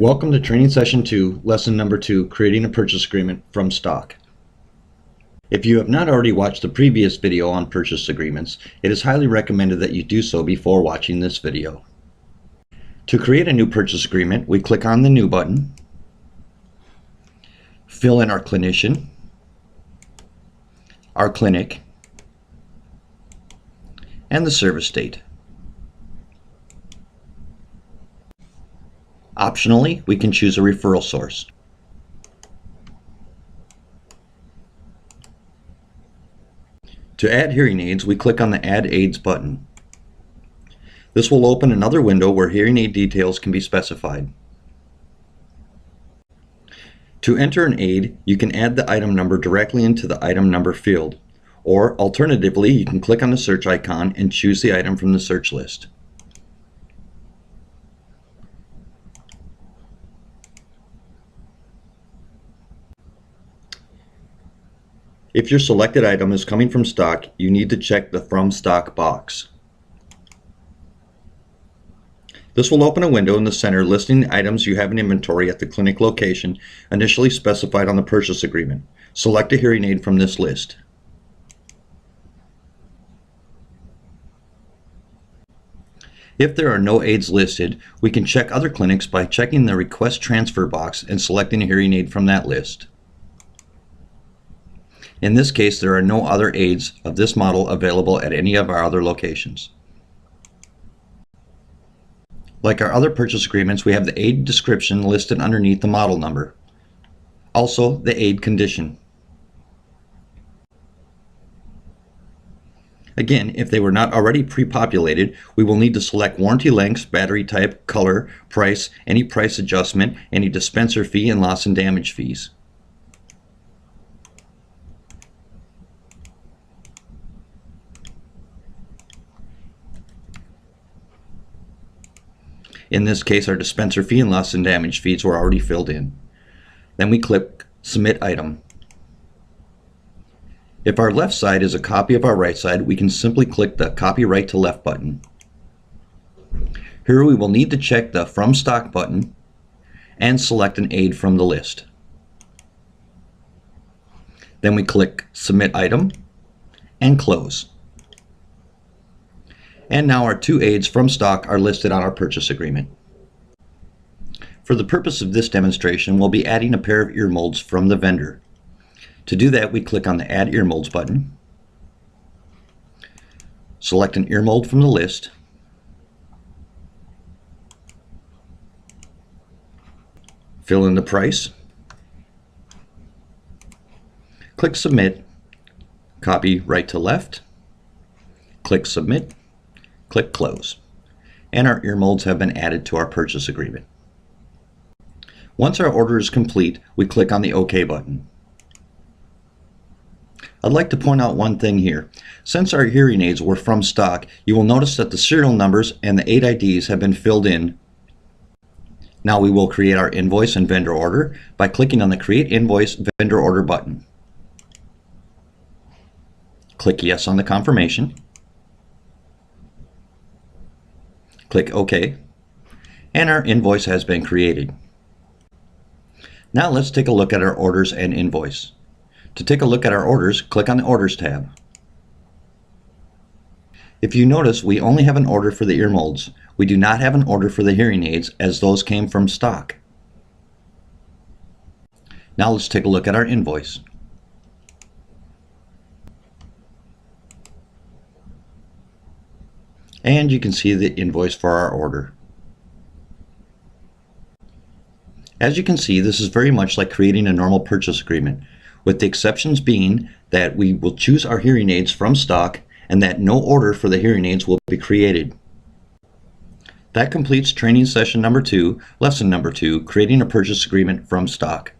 Welcome to Training Session 2, Lesson Number 2, Creating a Purchase Agreement from Stock. If you have not already watched the previous video on purchase agreements, it is highly recommended that you do so before watching this video. To create a new purchase agreement, we click on the New button, fill in our clinician, our clinic, and the service date. Optionally, we can choose a referral source. To add hearing aids, we click on the Add Aids button. This will open another window where hearing aid details can be specified. To enter an aid, you can add the item number directly into the item number field, or alternatively, you can click on the search icon and choose the item from the search list. If your selected item is coming from stock, you need to check the From Stock box. This will open a window in the center listing the items you have in inventory at the clinic location initially specified on the purchase agreement. Select a hearing aid from this list. If there are no aids listed, we can check other clinics by checking the Request Transfer box and selecting a hearing aid from that list. In this case, there are no other aids of this model available at any of our other locations. Like our other purchase agreements, we have the aid description listed underneath the model number. Also, the aid condition. Again, if they were not already pre-populated, we will need to select warranty lengths, battery type, color, price, any price adjustment, any dispenser fee, and loss and damage fees. In this case, our dispenser fee and loss and damage fees were already filled in. Then we click Submit Item. If our left side is a copy of our right side, we can simply click the Copy Right to Left button. Here we will need to check the From Stock button and select an aid from the list. Then we click Submit Item and Close. And now our two aids from stock are listed on our purchase agreement. For the purpose of this demonstration, we'll be adding a pair of ear molds from the vendor. To do that, we click on the Add Ear Molds button, select an ear mold from the list, fill in the price, click Submit, copy right to left, click Submit, click Close, and our ear molds have been added to our purchase agreement. Once our order is complete, we click on the OK button. I'd like to point out one thing here. Since our hearing aids were from stock, you will notice that the serial numbers and the aid IDs have been filled in. Now we will create our invoice and vendor order by clicking on the Create Invoice Vendor Order button. Click Yes on the confirmation. Click OK, and our invoice has been created. Now let's take a look at our orders and invoice. To take a look at our orders, click on the Orders tab. If you notice, we only have an order for the ear molds. We do not have an order for the hearing aids, as those came from stock. Now let's take a look at our invoice. And you can see the invoice for our order. As you can see, this is very much like creating a normal purchase agreement, with the exceptions being that we will choose our hearing aids from stock and that no order for the hearing aids will be created. That completes Training Session Number 2, Lesson Number 2, Creating a Purchase Agreement from Stock.